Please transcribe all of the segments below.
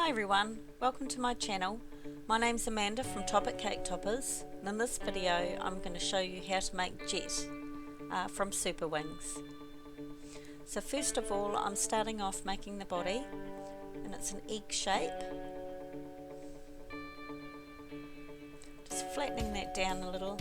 Hi everyone, welcome to my channel. My name's Amanda from Topic Cake Toppers, and in this video I'm going to show you how to make Jett from Super Wings. So first of all, I'm starting off making the body, and it's an egg shape. Just flattening that down a little.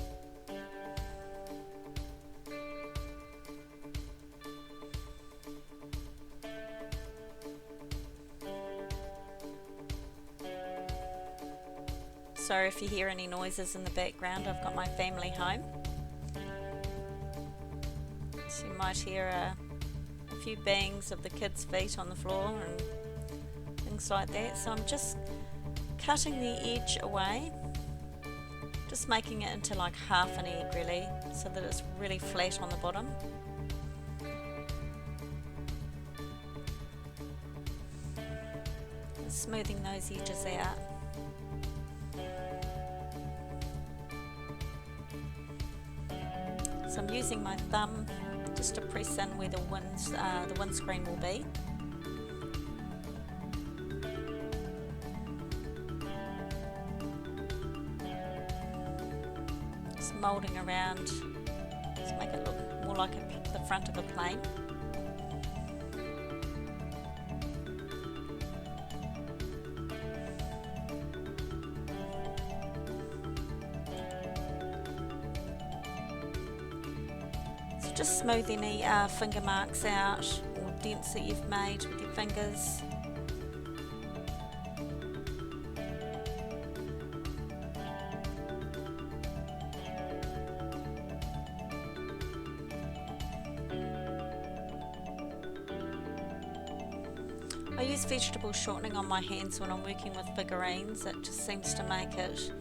Sorry if you hear any noises in the background, I've got my family home. So you might hear a few bangs of the kids' feet on the floor and things like that. So I'm just cutting the edge away, just making it into like half an egg really, so that it's really flat on the bottom. And smoothing those edges out. So I'm using my thumb just to press in where the windscreen will be. Just moulding around to make it look more like the front of a plane. Just smooth any finger marks out or dents that you've made with your fingers. I use vegetable shortening on my hands when I'm working with figurines. It just seems to make it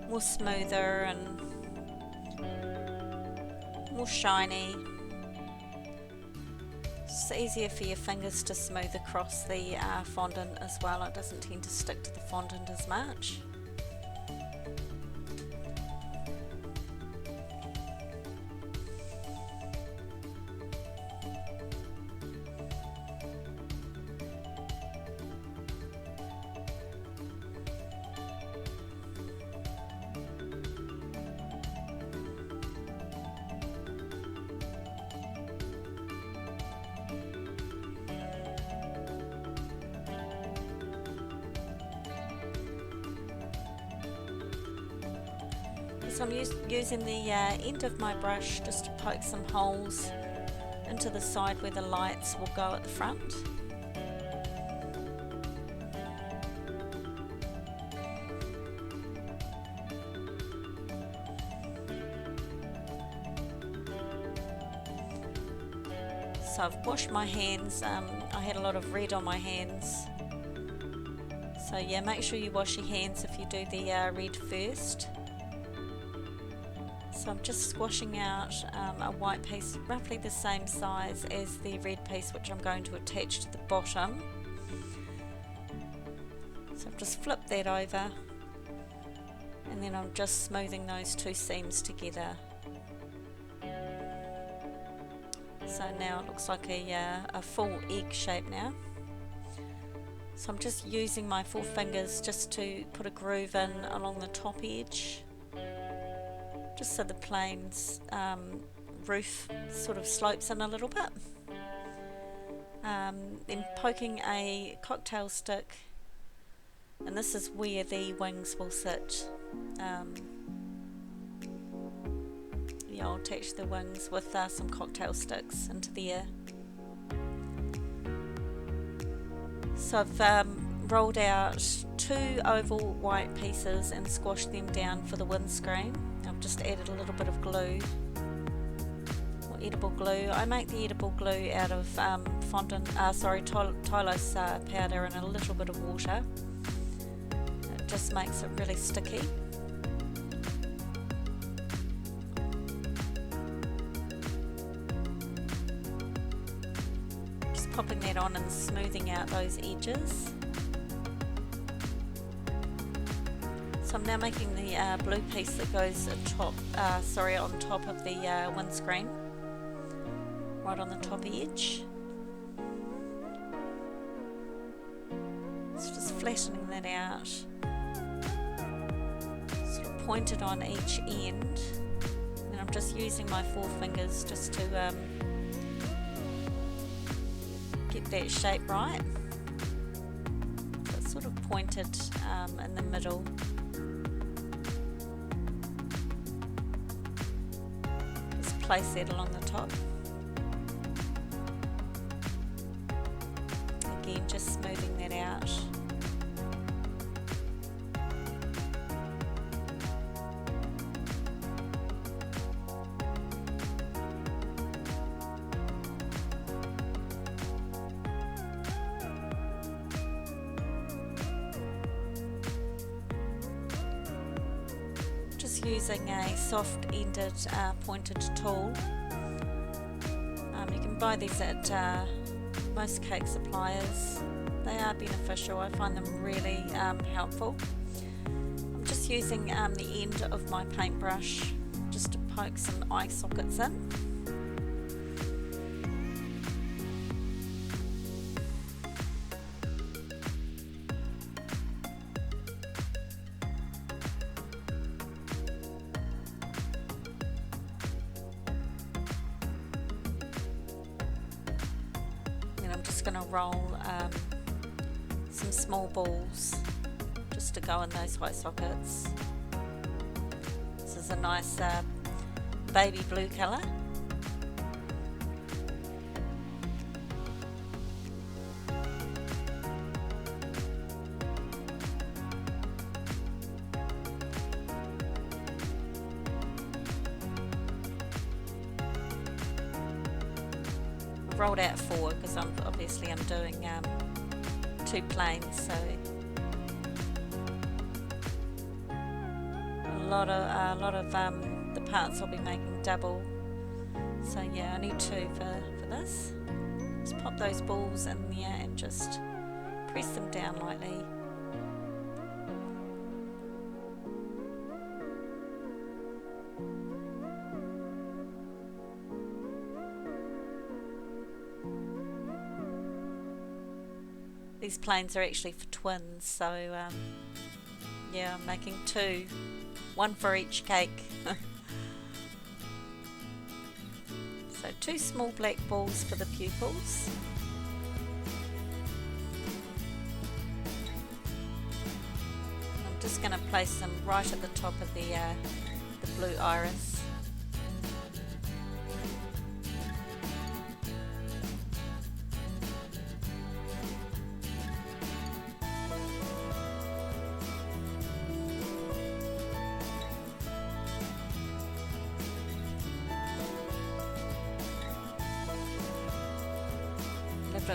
more smoother and more shiny. It's easier for your fingers to smooth across the fondant as well. It doesn't tend to stick to the fondant as much. So I'm using the end of my brush just to poke some holes into the side where the lights will go at the front. So I've washed my hands. I had a lot of red on my hands. So yeah, make sure you wash your hands if you do the red first. So I'm just squashing out a white piece roughly the same size as the red piece, which I'm going to attach to the bottom. So I've just flipped that over, and then I'm just smoothing those two seams together. So now it looks like a full egg shape now. So I'm just using my 4 fingers just to put a groove in along the top edge, just so the plane's roof sort of slopes in a little bit. Then poking a cocktail stick, and this is where the wings will sit. Yeah, I'll attach the wings with some cocktail sticks into the air. So I've rolled out 2 oval white pieces and squashed them down for the windscreen. I've just added a little bit of glue, or edible glue. I make the edible glue out of Tylose powder and a little bit of water. It just makes it really sticky. Just popping that on and smoothing out those edges. So I'm now making the blue piece that goes on top of the windscreen, right on the top edge. flattening that out, sort of pointed on each end, and I'm just using my forefingers just to get that shape right. So it's sort of pointed in the middle. Just place that along the top. Again, just smoothing that out. Just using a soft-ended pointed tool. You can buy these at most cake suppliers. They are beneficial. I find them really helpful. I'm just using the end of my paintbrush just to poke some eye sockets in. Going to roll some small balls just to go in those eye sockets. This is a nice baby blue colour. Rolled out 4 because I'm doing 2 planes, so a lot of the parts I'll be making double. So yeah, I need 2 for this. Just pop those balls in there and just press them down lightly. These planes are actually for twins, so yeah, I'm making 2, 1 for each cake. So 2 small black balls for the pupils. I'm just going to place them right at the top of the blue iris.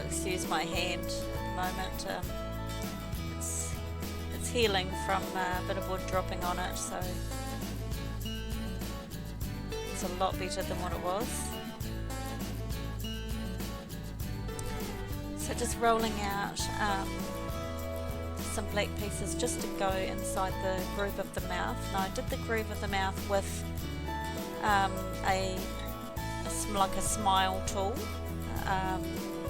Excuse my hand at the moment. It's healing from a bit of wood dropping on it, so it's a lot better than what it was. So just rolling out some black pieces just to go inside the groove of the mouth. Now I did the groove of the mouth with like a smile tool.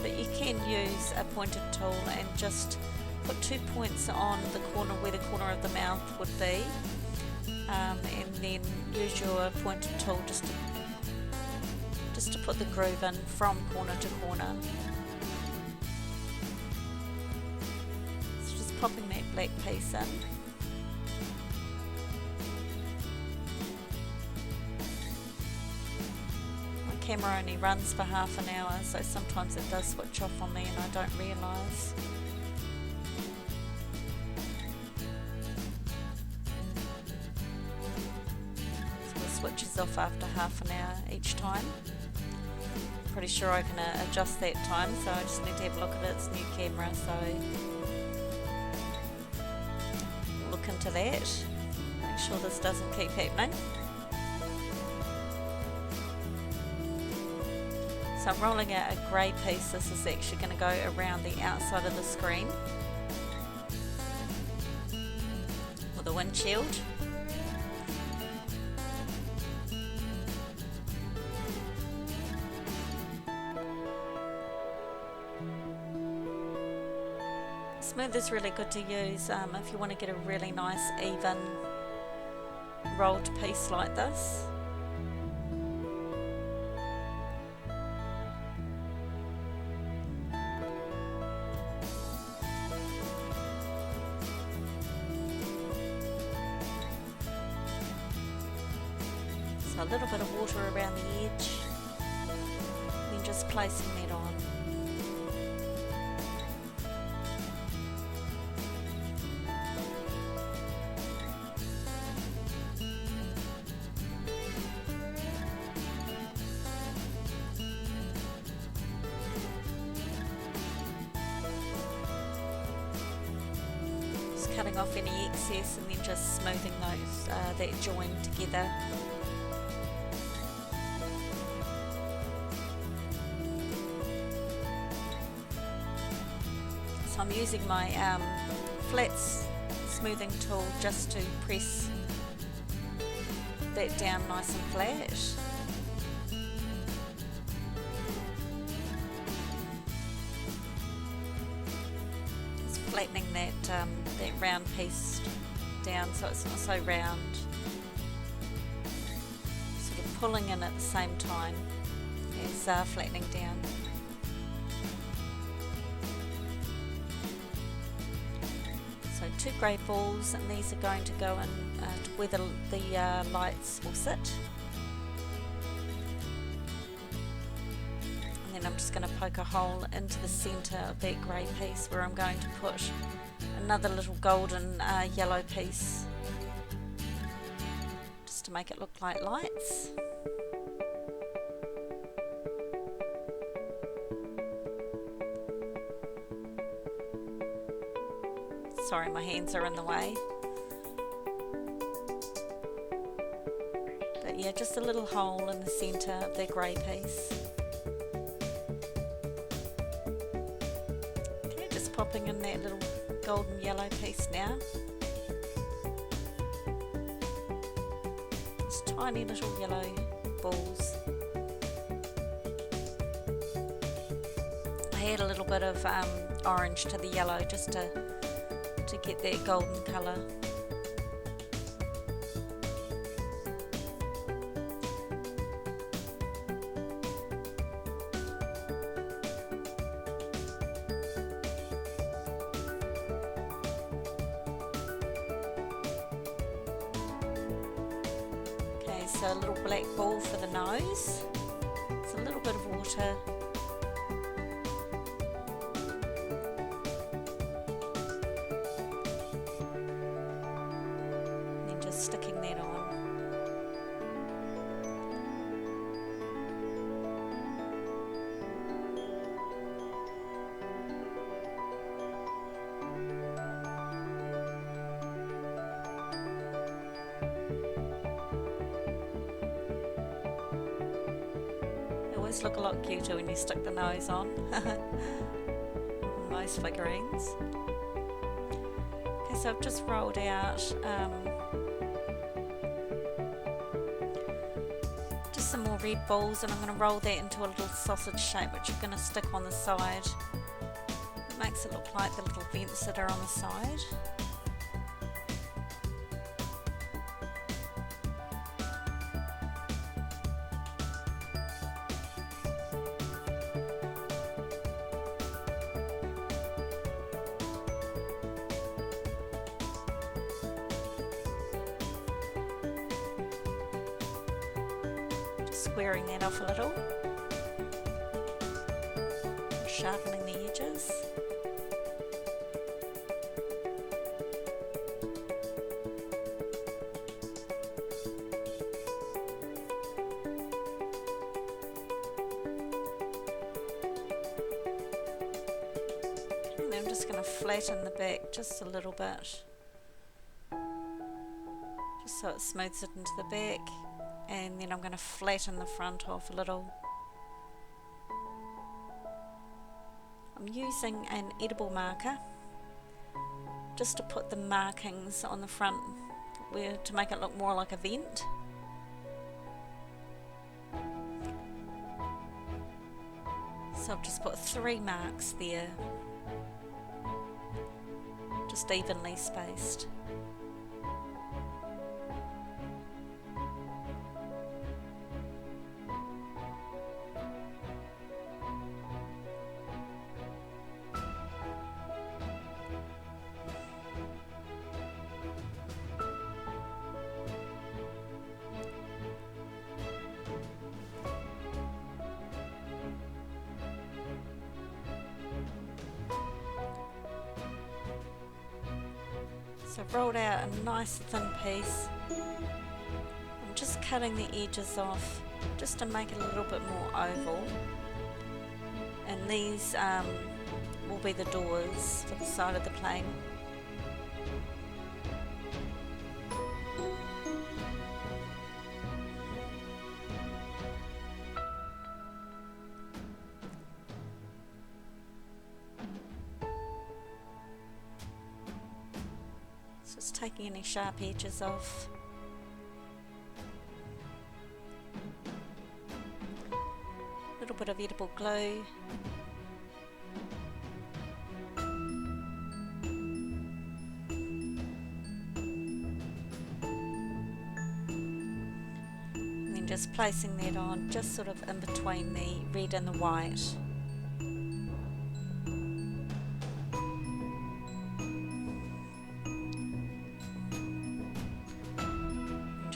But you can use a pointed tool and just put 2 points on the corner where the corner of the mouth would be, and then use your pointed tool just to put the groove in from corner to corner. So just popping that black piece in. Camera only runs for half an hour, so sometimes it does switch off on me and I don't realise. So it switches off after half an hour each time. Pretty sure I can adjust that time, so I just need to have a look at it. It's a new camera, so look into that. Make sure this doesn't keep happening. So I'm rolling out a grey piece. This is actually going to go around the outside of the screen with a windshield. Smooth is really good to use if you want to get a really nice even rolled piece like this. So a little bit of water around the edge, then just placing that on. Cutting off any excess and then just smoothing those that join together. So I'm using my flat smoothing tool just to press that down nice and flat. Flattening that round piece down so it's not so round, sort of pulling in at the same time as flattening down. So 2 grey balls, and these are going to go in to where the lights will sit. And then I'm just going to poke a hole into the centre of that grey piece where I'm going to put another little golden yellow piece just to make it look like lights. Sorry, my hands are in the way. But yeah, just a little hole in the centre of that grey piece. Okay, just popping in that little golden yellow piece now. Just tiny little yellow balls. I add a little bit of orange to the yellow just to get that golden colour. Okay, so a little black ball for the nose. It's a little bit of water. Sticking that on. They always look a lot cuter when you stick the nose on. Most figurines. Okay, so I've just rolled out some more red balls, and I'm going to roll that into a little sausage shape which I'm going to stick on the side. It makes it look like the little vents that are on the side. Squaring that off a little, sharpening the edges. And then I'm just going to flatten the back just a little bit, just so it smooths it into the back. And then I'm going to flatten the front off a little. I'm using an edible marker just to put the markings on the front to make it look more like a vent. So I've just put 3 marks there. just evenly spaced. So I've rolled out a nice thin piece. I'm just cutting the edges off just to make it a little bit more oval. And these will be the doors for the side of the plane. Just taking any sharp edges off. A little bit of edible glue. And then just placing that on, just sort of in between the red and the white.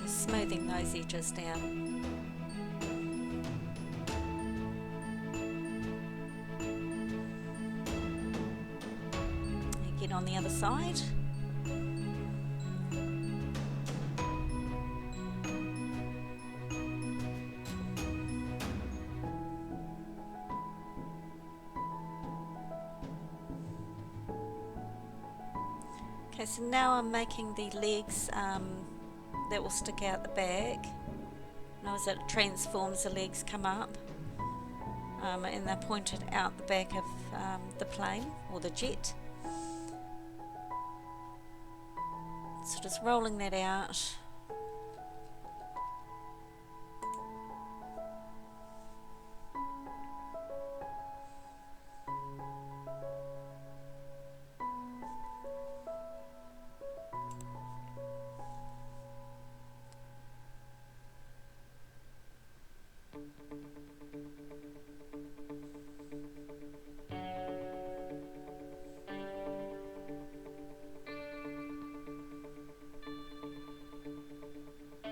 Smoothing those edges down. Again on the other side. Okay, so now I'm making the legs that will stick out the back. Now as it transforms, the legs come up and they're pointed out the back of the plane or the jet. So just rolling that out.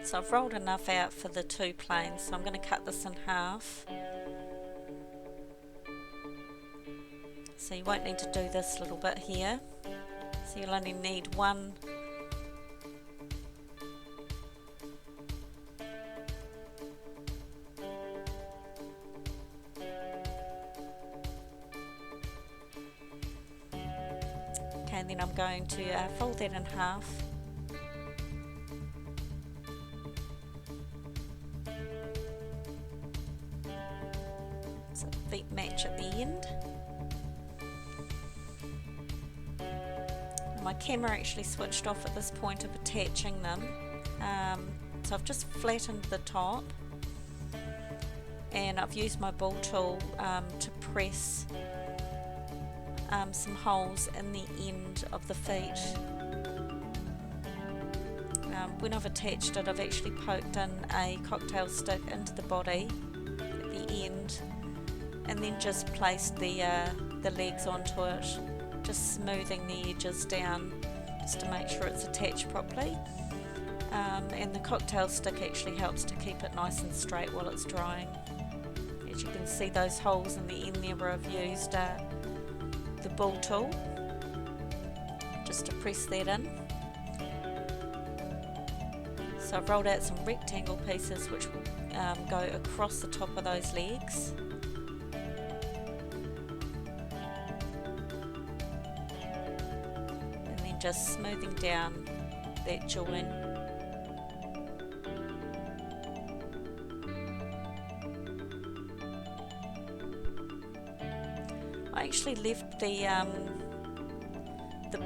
So I've rolled enough out for the two planes, so I'm going to cut this in half. So you won't need to do this little bit here. So you'll only need one. Okay, and then I'm going to fold that in half. Feet match at the end. My camera actually switched off at this point of attaching them, so I've just flattened the top and I've used my ball tool to press some holes in the end of the feet. When I've attached it, I've actually poked in a cocktail stick into the body at the end and then just placed the legs onto it, just smoothing the edges down just to make sure it's attached properly. And the cocktail stick actually helps to keep it nice and straight while it's drying. As you can see, those holes in the end there where I've used the ball tool just to press that in. So I've rolled out some rectangle pieces which will go across the top of those legs. Just smoothing down that join. I actually left the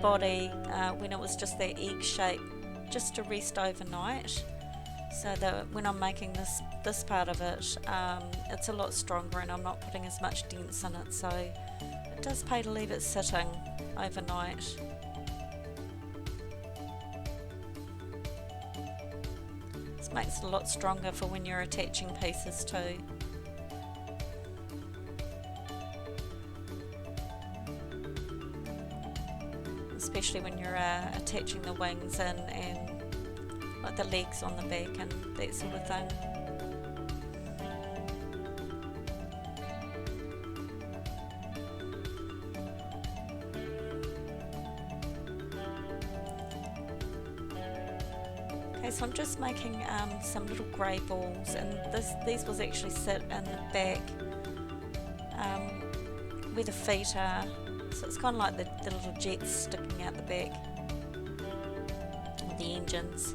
body when it was just that egg shape just to rest overnight, so that when I'm making this part of it, it's a lot stronger and I'm not putting as much dents in it, so it does pay to leave it sitting overnight. This makes it a lot stronger for when you're attaching pieces too. Especially when you're attaching the wings and like the legs on the back and that sort of thing. Okay, so I'm just making some little grey balls, and these will actually sit in the back where the feet are. So it's kind of like the little jets sticking out the back, or the engines.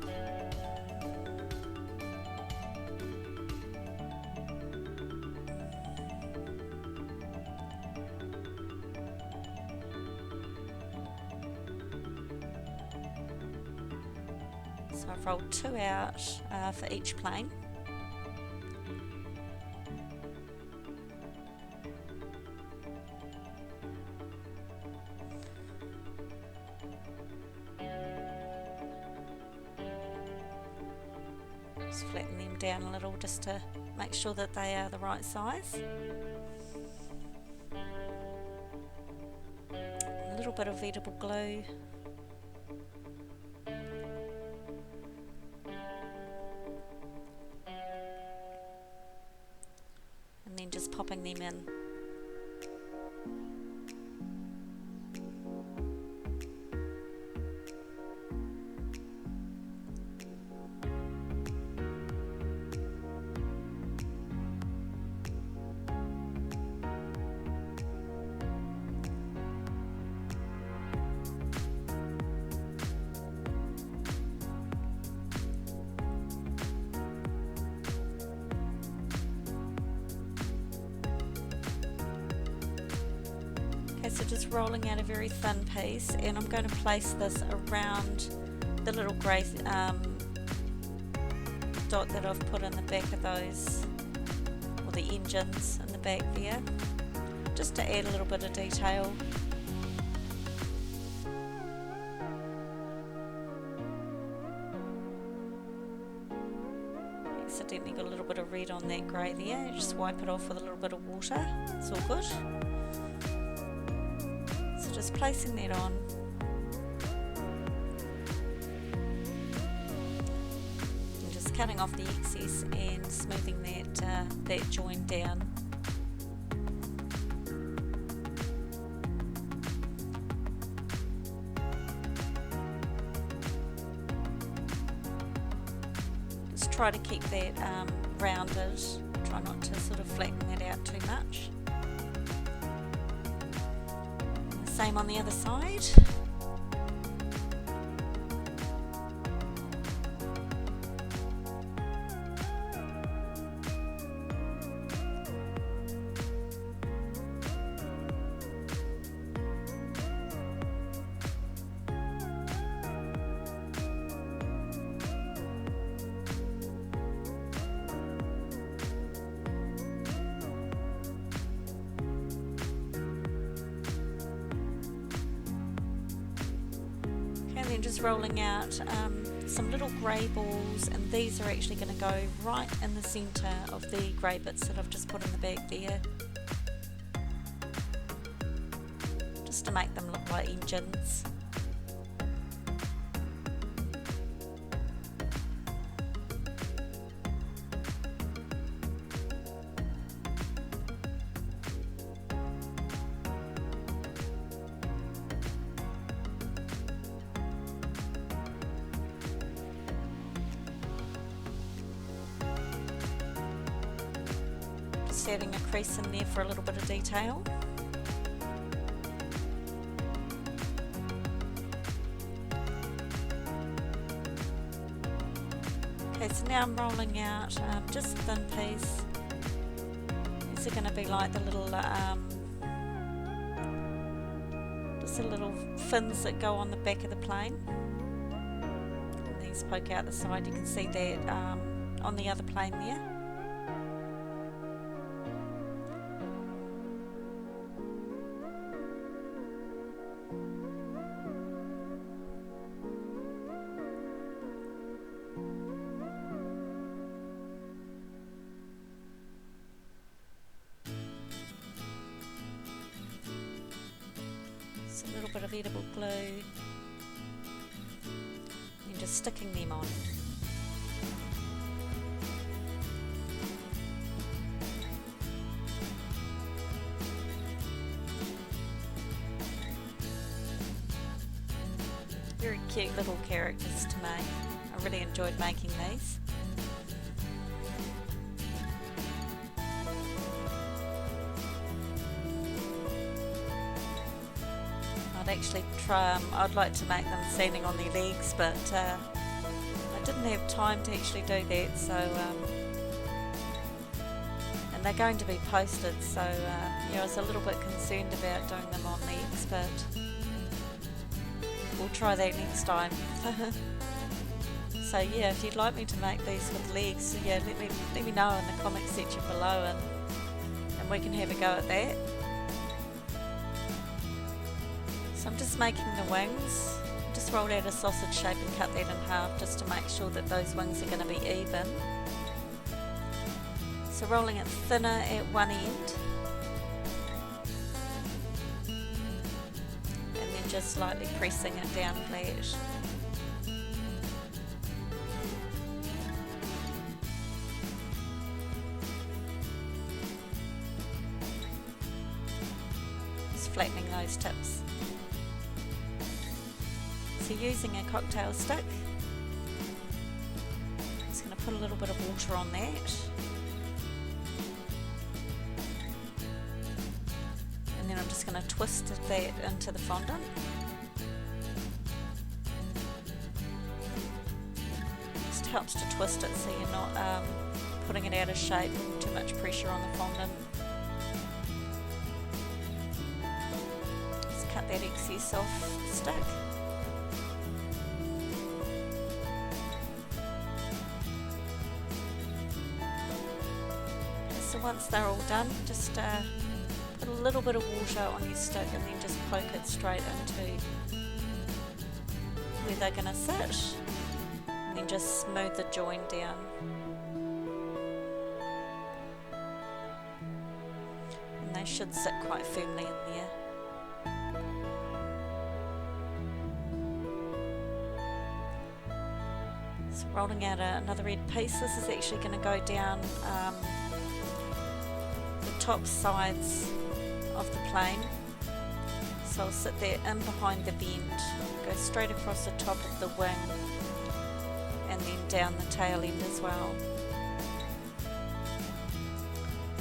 So I've rolled 2 out for each plane. Just flatten them down a little just to make sure that they are the right size. A little bit of edible glue. And then just popping them in. Okay, so just rolling out a very thin piece, and I'm going to place this around the little grey dot that I've put in the back of those, or the engines in the back there, just to add a little bit of detail. Accidentally got a little bit of red on that grey there. You just wipe it off with a little bit of water. It's all good. So just placing that on. And just cutting off the excess and smoothing that join down. Just try to keep that rounded. Try not to sort of flatten that out too much. And the same on the other side. Then just rolling out some little grey balls, and these are actually going to go right in the centre of the grey bits that I've just put in the bag there, just to make them look like engines. Just adding a crease in there for a little bit of detail. Okay, so now I'm rolling out just a thin piece. These are going to be like the little, just the little fins that go on the back of the plane. And these poke out the side. You can see that on the other plane there. of edible glue, and just sticking them on. Very cute little characters to make. I really enjoyed making these. I'd like to make them standing on their legs, but I didn't have time to actually do that, so and they're going to be posted, so yeah, I was a little bit concerned about doing them on legs, but we'll try that next time. So yeah, if you'd like me to make these with legs, yeah, let me know in the comment section below, and we can have a go at that. So I'm just making the wings. Just rolled out a sausage shape and cut that in half just to make sure that those wings are going to be even. So rolling it thinner at one end, and then just slightly pressing it down flat. Just flattening those tips. So using a cocktail stick, I'm just going to put a little bit of water on that, and then I'm just going to twist that into the fondant. Just helps to twist it so you're not putting it out of shape and too much pressure on the fondant. Just cut that excess off the stick. So once they're all done, just put a little bit of water on your stick and then just poke it straight into where they're going to sit, and then just smooth the join down. And they should sit quite firmly in there. So rolling out another red piece, this is actually going to go down top sides of the plane, so I'll sit there in behind the bend, go straight across the top of the wing and then down the tail end as well.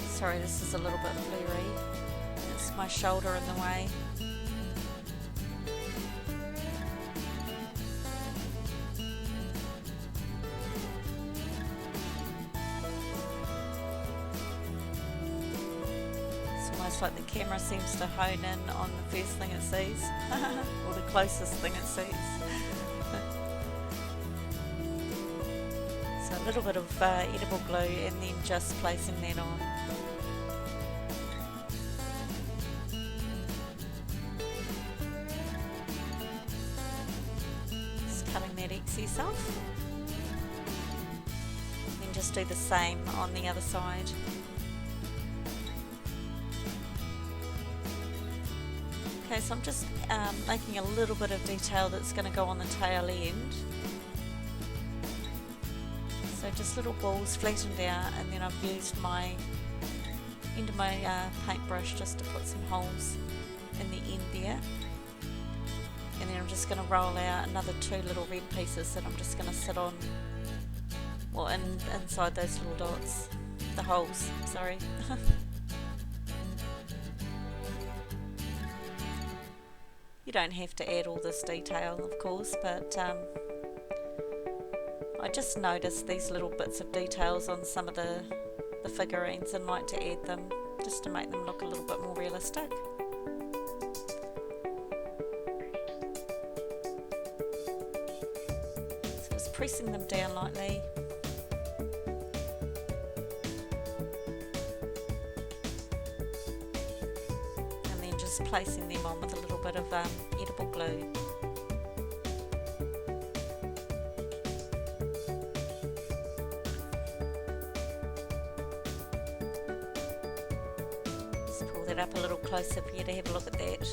Sorry, this is a little bit blurry, it's my shoulder in the way. Like the camera seems to hone in on the first thing it sees, or the closest thing it sees. So a little bit of edible glue and then just placing that on. Just cutting that excess off. And then just do the same on the other side. Okay, so I'm just making a little bit of detail that's going to go on the tail end. So just little balls flattened out, and then I've used my end of my paintbrush just to put some holes in the end there. And then I'm just going to roll out another two little red pieces that I'm just going to sit on, well, inside those little dots, the holes, sorry. You don't have to add all this detail, of course, but I just noticed these little bits of details on some of the figurines and like to add them just to make them look a little bit more realistic. So just pressing them down lightly. Just placing them on with a little bit of edible glue. Just pull that up a little closer for you to have a look at that.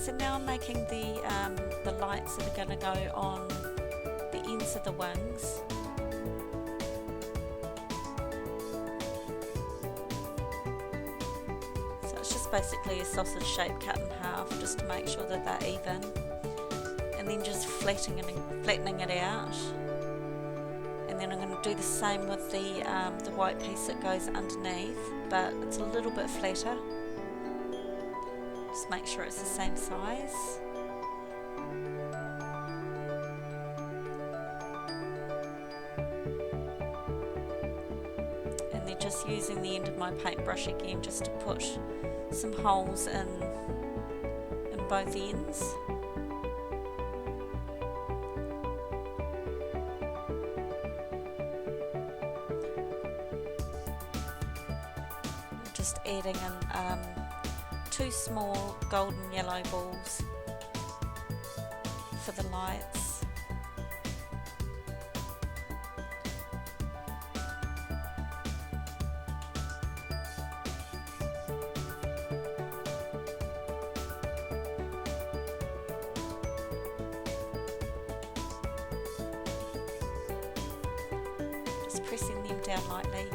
so now I'm making the lights that are going to go on the ends of the wings. So it's just basically a sausage shape cut in half just to make sure that they're even, and then just flattening it out. And then I'm going to do the same with the white piece that goes underneath, but it's a little bit flatter. Just make sure it's the same size. And then just using the end of my paintbrush again just to put some holes in both ends. Just adding in 2 small golden yellow balls for the lights. Just pressing them down lightly.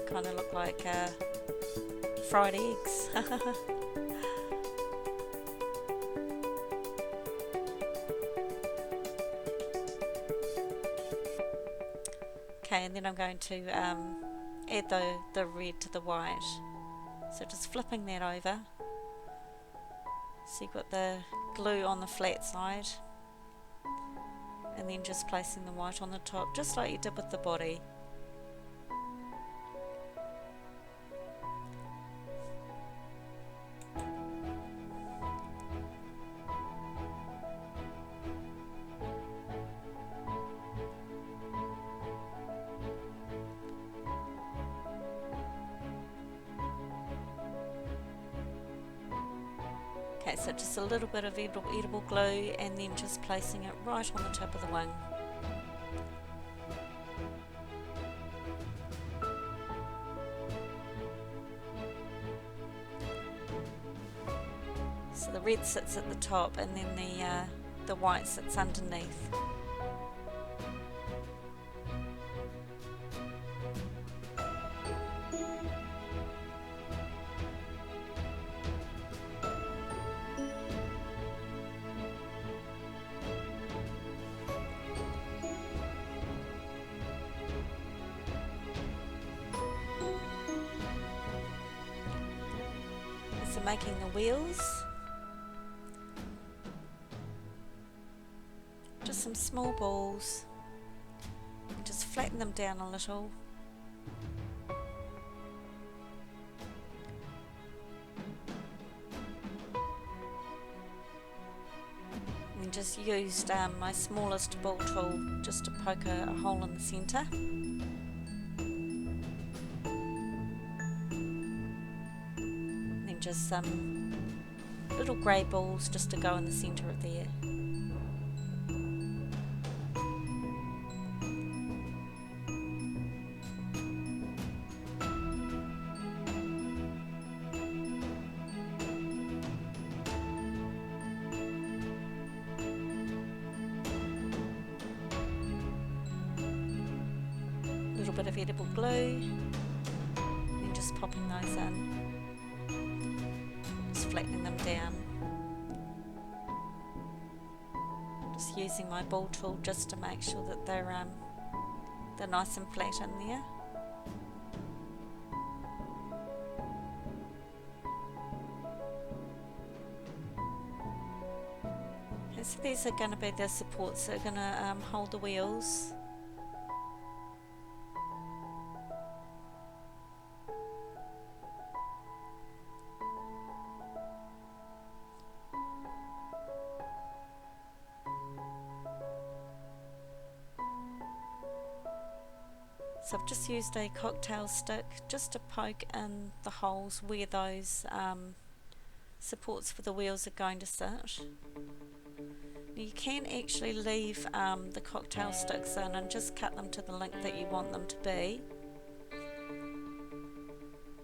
Kind of look like fried eggs. Okay, and then I'm going to add the red to the white. So just flipping that over. So you've got the glue on the flat side, and then just placing the white on the top, just like you did with the body. Okay, so just a little bit of edible glue, and then just placing it right on the tip of the wing. So the red sits at the top, and then the white sits underneath. So making the wheels, just some small balls, and just flatten them down a little. And just used my smallest ball tool just to poke a hole in the centre. Just some little grey balls just to go in the centre of there. A little bit of edible glue, and just popping those in. Flattening them down. Just using my ball tool just to make sure that they're nice and flat in there. Okay, so these are going to be the supports that are going to hold the wheels. So I've just used a cocktail stick just to poke in the holes where those supports for the wheels are going to sit. You can actually leave the cocktail sticks in and just cut them to the length that you want them to be,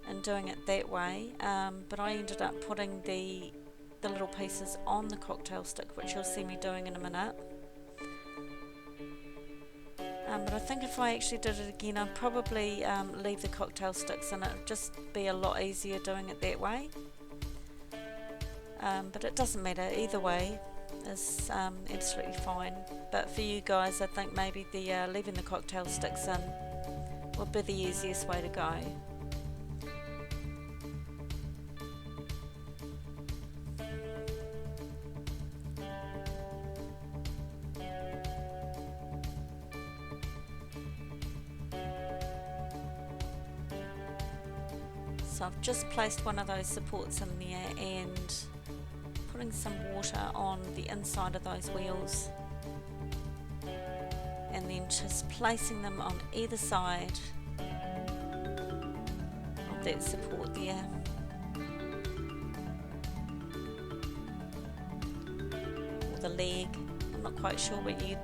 and doing it that way, but I ended up putting the little pieces on the cocktail stick, which you'll see me doing in a minute. But I think if I actually did it again, I'd probably leave the cocktail sticks in. It would just be a lot easier doing it that way. But it doesn't matter, either way is absolutely fine. But for you guys, I think maybe the leaving the cocktail sticks in would be the easiest way to go. So I've just placed one of those supports in there and putting some water on the inside of those wheels, and then just placing them on either side of that support there. Or the leg, I'm not quite sure what you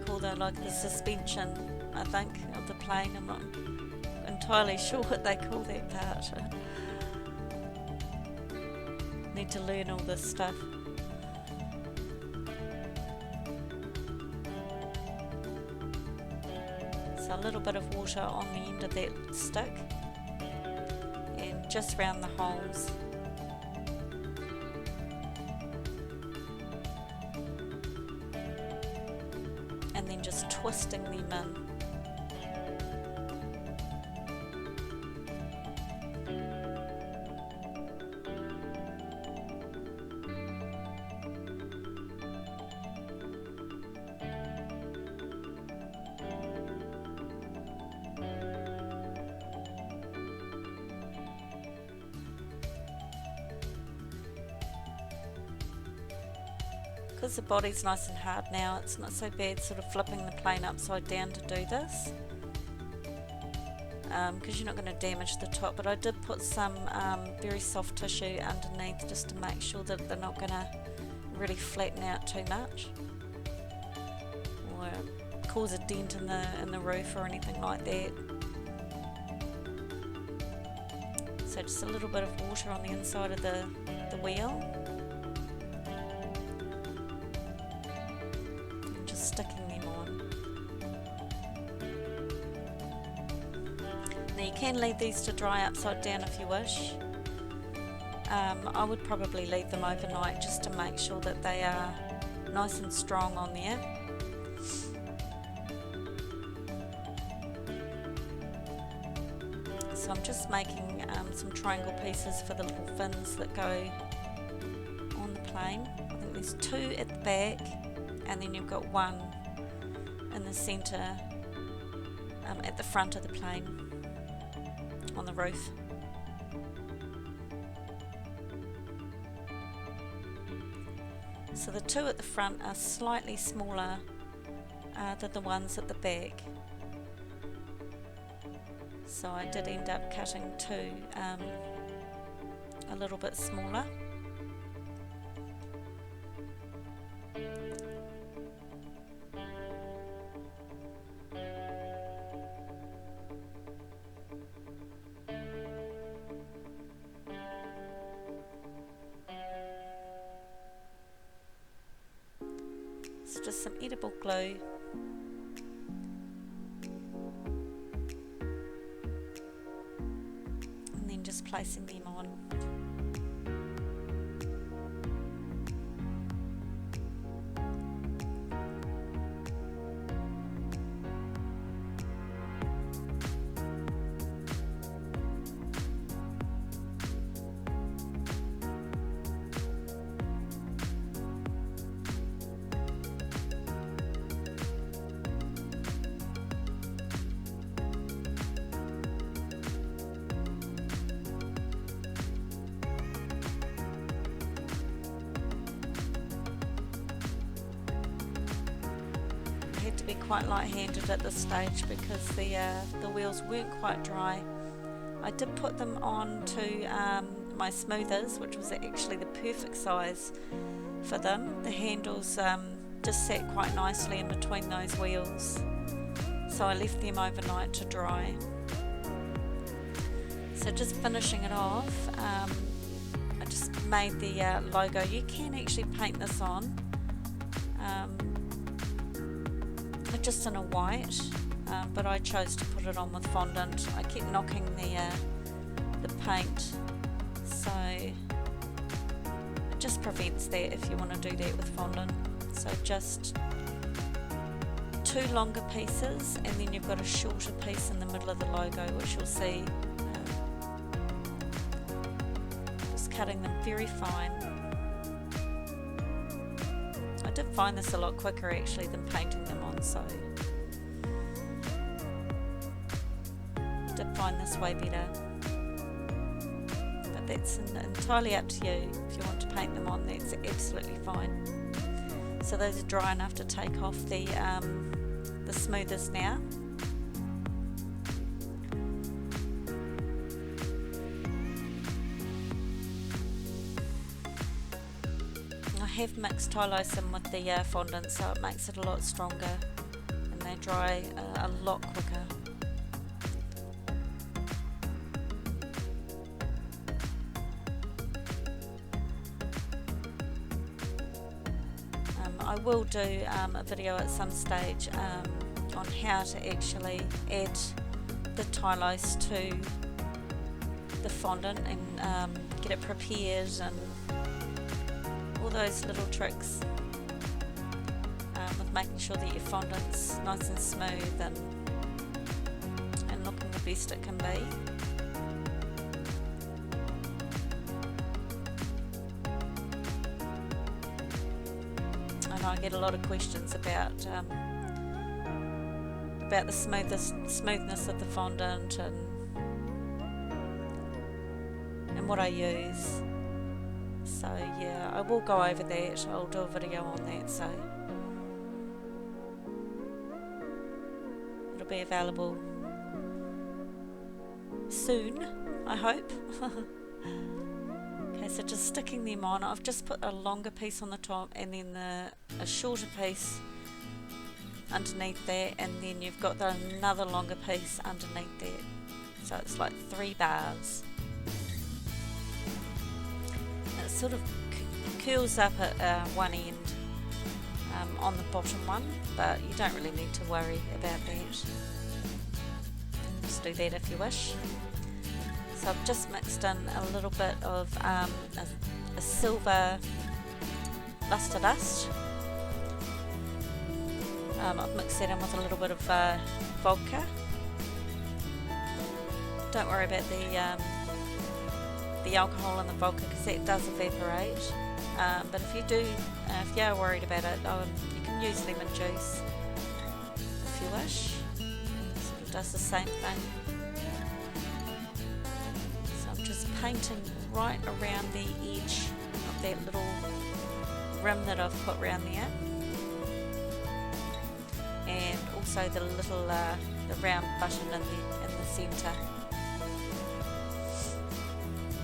call that, like the suspension, I think, of the plane. I'm not entirely sure what they call that part. Need to learn all this stuff. So a little bit of water on the end of that stick and just round the holes. And then just twisting them in. Because the body's nice and hard now, it's not so bad sort of flipping the plane upside down to do this, because you're not going to damage the top. But I did put some very soft tissue underneath just to make sure that they're not going to really flatten out too much or cause a dent in the roof or anything like that. So just a little bit of water on the inside of the wheel. Sticking them on. Now you can leave these to dry upside down if you wish. I would probably leave them overnight just to make sure that they are nice and strong on there. So I'm just making some triangle pieces for the little fins that go on the plane. I think there's 2 at the back, and then you've got 1 in the centre at the front of the plane on the roof. So the 2 at the front are slightly smaller than the ones at the back. So I did end up cutting 2 a little bit smaller. So just some edible glue, and then just placing them on. To be quite light-handed at this stage because the wheels weren't quite dry. I did put them on to my smoothers, which was actually the perfect size for them. The handles just sat quite nicely in between those wheels, so I left them overnight to dry. So just finishing it off, I just made the logo. You can actually paint this on, just in a white, but I chose to put it on with fondant. I kept knocking the paint, so it just prevents that if you want to do that with fondant. So just 2 longer pieces, and then you've got a shorter piece in the middle of the logo, which you'll see. Just cutting them very fine. I did find this a lot quicker actually than painting them on, so I did find this way better. But that's entirely up to you. If you want to paint them on, that's absolutely fine. So those are dry enough to take off the smoothers now. I have mixed Tylose in with the fondant, so it makes it a lot stronger, and they dry a lot quicker. I will do a video at some stage on how to actually add the Tylose to the fondant and get it prepared and all those little tricks with making sure that your fondant's nice and smooth and looking the best it can be. I get a lot of questions about the smoothness of the fondant and what I use. So yeah, I will go over that. I'll do a video on that. So it'll be available soon, I hope. Okay, so just sticking them on. I've just put a longer piece on the top and then a shorter piece underneath that, and then you've got another longer piece underneath that. So it's like 3 bars. And it sort of curls up at one end on the bottom one, but you don't really need to worry about that. Just do that if you wish. So I've just mixed in a little bit of a silver lustre dust. I've mixed that in with a little bit of vodka. Don't worry about the alcohol in the vodka because that does evaporate. But if you are worried about it, you can use lemon juice if you wish. It sort of does the same thing. Just painting right around the edge of that little rim that I've put around there, and also the little the round button in the centre.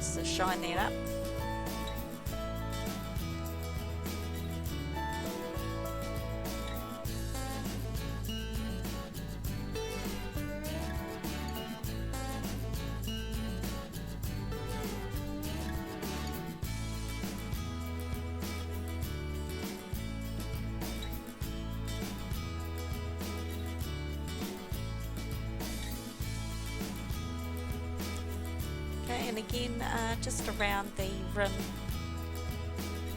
So shine that up. And again, just around the rim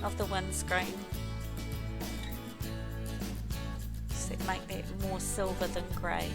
of the windscreen, so make that more silver than grey.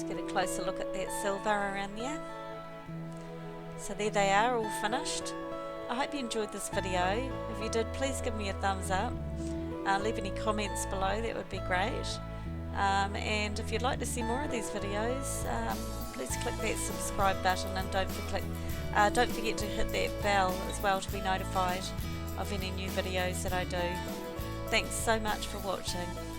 Get a closer look at that silver around there. So there they are, all finished. I hope you enjoyed this video. If you did, please give me a thumbs up. Leave any comments below, that would be great. And if you'd like to see more of these videos, please click that subscribe button, and don't forget to hit that bell as well to be notified of any new videos that I do. Thanks so much for watching.